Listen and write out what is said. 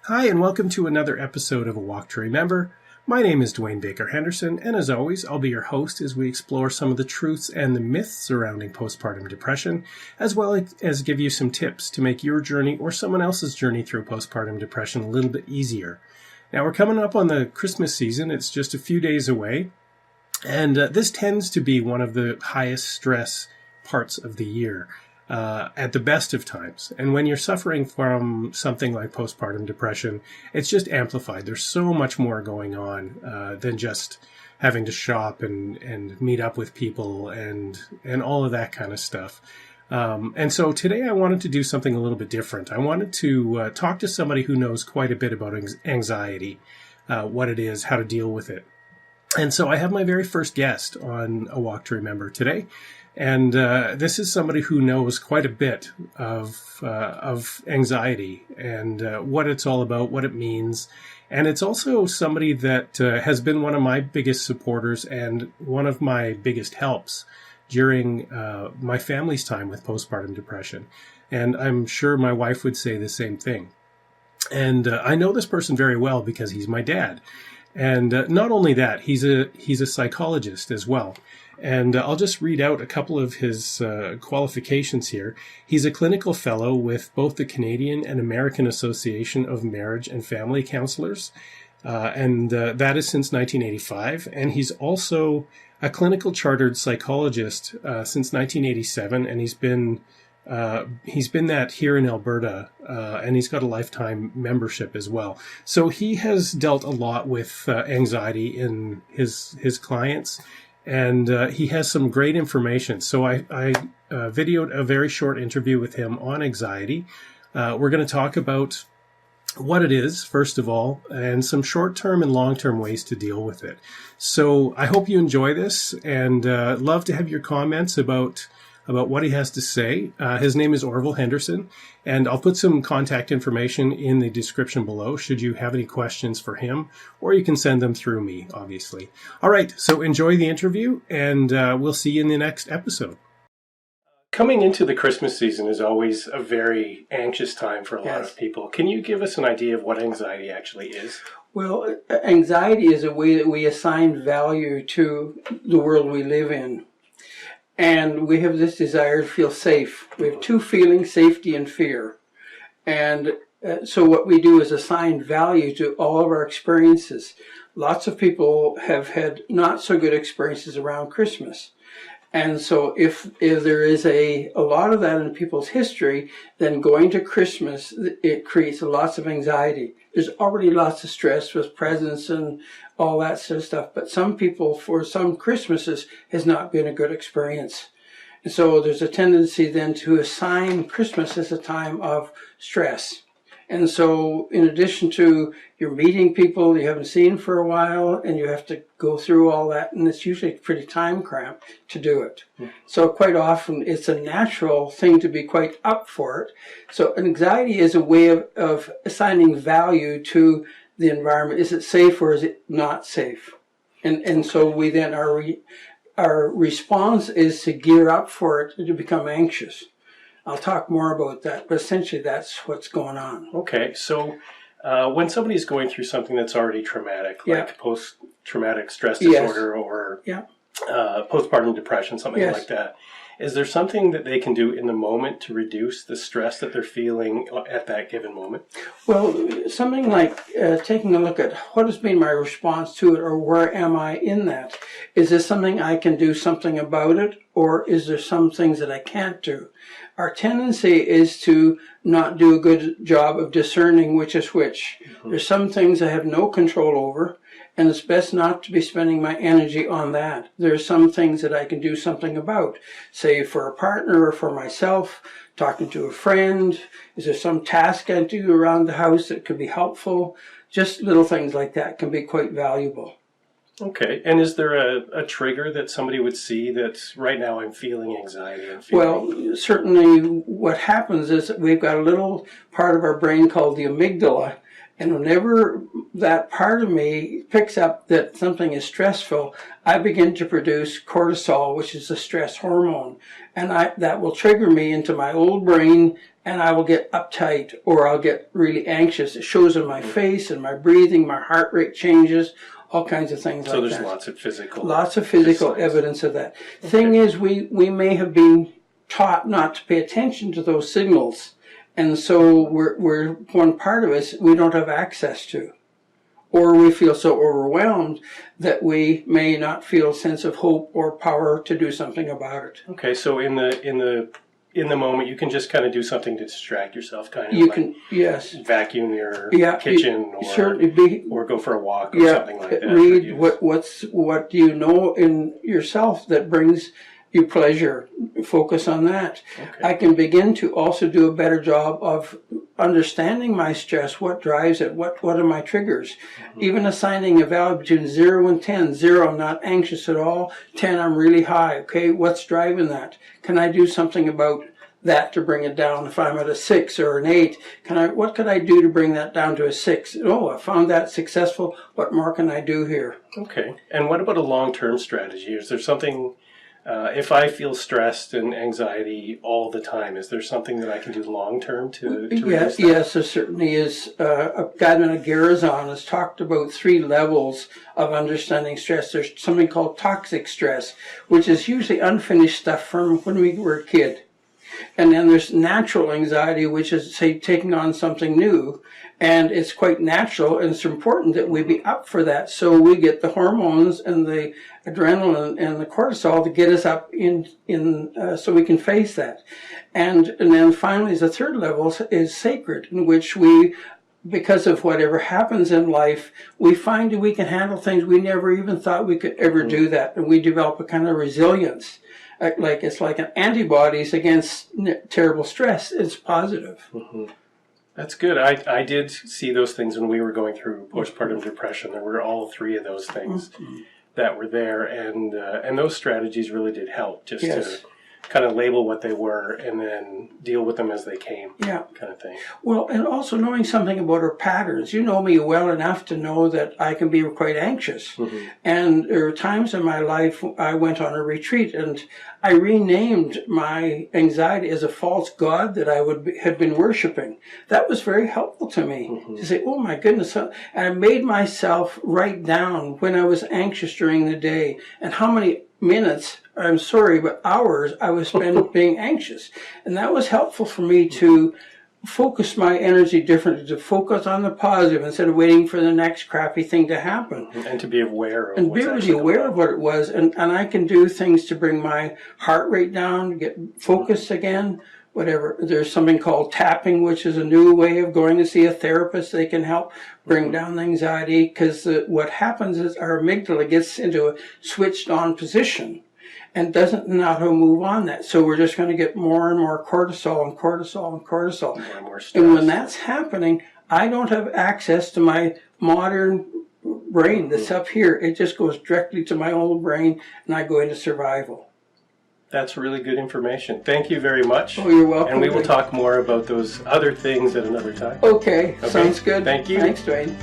Hi, and welcome to another episode of A Walk to Remember. My name is Dwayne Baker-Henderson, and as always, I'll be your host as we explore some of the truths and the myths surrounding postpartum depression, as well as give you some tips to make your journey or someone else's journey through postpartum depression a little bit easier. Now, we're coming up on the Christmas season. It's just a few days away, and this tends to be one of the highest stress parts of the year. At the best of times. And when you're suffering from something like postpartum depression, it's just amplified. There's so much more going on than just having to shop and meet up with people and all of that kind of stuff. And so today I wanted to do something a little bit different. I wanted to talk to somebody who knows quite a bit about anxiety, what it is, how to deal with it. And so I have my very first guest on A Walk to Remember today. And this is somebody who knows quite a bit of anxiety and what it's all about, what it means. And it's also somebody that has been one of my biggest supporters and one of my biggest helps during my family's time with postpartum depression. And I'm sure my wife would say the same thing. And I know this person very well because he's my dad. And not only that, he's a psychologist as well. And I'll just read out a couple of his qualifications here. He's a clinical fellow with both the Canadian and American Association of Marriage and Family Counselors, and that is since 1985. And he's also a clinical chartered psychologist since 1987, and he's been that here in Alberta, and he's got a lifetime membership as well. So he has dealt a lot with anxiety in his clients. And he has some great information. So I videoed a very short interview with him on anxiety. We're going to talk about what it is, first of all, and some short-term and long-term ways to deal with it. So I hope you enjoy this, and love to have your comments about what he has to say. His name is Orval Henderson, and I'll put some contact information in the description below should you have any questions for him, or you can send them through me, obviously. All right, so enjoy the interview, and we'll see you in the next episode. Coming into the Christmas season is always a very anxious time for a lot of people. Can you give us an idea of what anxiety actually is? Well, anxiety is a way that we assign value to the world we live in. And we have this desire to feel safe. We have two feelings, safety and fear. And so what we do is assign value to all of our experiences. Lots of people have had not so good experiences around Christmas. And so if there is a lot of that in people's history, then going to Christmas, it creates lots of anxiety. There's already lots of stress with presents and all that sort of stuff. But some people, for some Christmases, has not been a good experience. And so there's a tendency then to assign Christmas as a time of stress. And so in addition to you're meeting people you haven't seen for a while, and you have to go through all that, and it's usually pretty time cramped to do it. So quite often it's a natural thing to be quite up for it. So anxiety is a way of assigning value to the environment. Is it safe or is it not safe? And so we then, our response is to gear up for it, to become anxious. I'll talk more about that, but essentially that's what's going on. Okay, so when somebody's going through something that's already traumatic, like post-traumatic stress disorder or postpartum depression, something like that, is there something that they can do in the moment to reduce the stress that they're feeling at that given moment? Well, something like taking a look at what has been my response to it, or where am I in that? Is this something I can do something about it, or is there some things that I can't do? Our tendency is to not do a good job of discerning which is which. There's some things I have no control over, and it's best not to be spending my energy on that. There's some things that I can do something about, say for a partner or for myself, talking to a friend. Is there some task I do around the house that could be helpful? Just little things like that can be quite valuable. Okay, and is there a trigger that somebody would see that right now I'm feeling anxiety? Well, certainly what happens is that we've got a little part of our brain called the amygdala, and whenever that part of me picks up that something is stressful, I begin to produce cortisol, which is a stress hormone, and that will trigger me into my old brain and I will get uptight or I'll get really anxious. It shows in my face and my breathing, my heart rate changes, all kinds of things like that. So there's lots of physical evidence of that. Okay. Thing is, we may have been taught not to pay attention to those signals, and so we're one part of us we don't have access to. Or we feel so overwhelmed that we may not feel a sense of hope or power to do something about it. Okay, so in the moment, you can just kind of do something to distract yourself, kind of. You can, yes. Vacuum your kitchen, or go for a walk, or something like that. Read what do you know in yourself that brings you pleasure. Focus on that. Okay. I can begin to also do a better job of understanding my stress, what drives it, what are my triggers. Mm-hmm. Even assigning a value between 0 and 10. 0, I'm not anxious at all. 10, I'm really high. Okay, what's driving that? Can I do something about that to bring it down? If I'm at a 6 or an 8, what could I do to bring that down to a 6? Oh, I found that successful. What more can I do here? Okay, and what about a long-term strategy? Is there something... if I feel stressed and anxiety all the time, is there something that I can do long term to reduce that? Yes, there certainly is. A guy named Garazon has talked about 3 levels of understanding stress. There's something called toxic stress, which is usually unfinished stuff from when we were a kid. And then there's natural anxiety, which is, say, taking on something new. And it's quite natural, and it's important that we be up for that. So we get the hormones and the adrenaline and the cortisol to get us up so we can face that. And then finally, the third level is sacred, in which we, because of whatever happens in life, we find that we can handle things we never even thought we could ever do that. And we develop a kind of resilience. It's like an antibodies against terrible stress. It's positive. Mm-hmm. That's good. I did see those things when we were going through postpartum depression. There were all 3 of those things that were there, and those strategies really did help, just to kind of label what they were and then deal with them as they came, kind of thing. Well, and also knowing something about our patterns. You know me well enough to know that I can be quite anxious. Mm-hmm. And there are times in my life I went on a retreat and I renamed my anxiety as a false god that I had been worshiping. That was very helpful to me, to say, oh my goodness. And I made myself write down when I was anxious during the day and how many minutes, I'm sorry, but hours I was spent being anxious. And that was helpful for me to focus my energy differently, to focus on the positive instead of waiting for the next crappy thing to happen. And to be aware of and be really aware of what it was. And I can do things to bring my heart rate down, get focused again, whatever. There's something called tapping, which is a new way of going to see a therapist. They can help bring down the anxiety, because what happens is our amygdala gets into a switched on position and doesn't know how to move on that. So we're just going to get more and more cortisol and cortisol and cortisol. More and more stress. And when that's happening, I don't have access to my modern brain that's up here. It just goes directly to my old brain, and I go into survival. That's really good information. Thank you very much. Oh, you're welcome. And we will talk more about those other things at another time. Okay. Sounds good. Thank you. Thanks, Dwayne.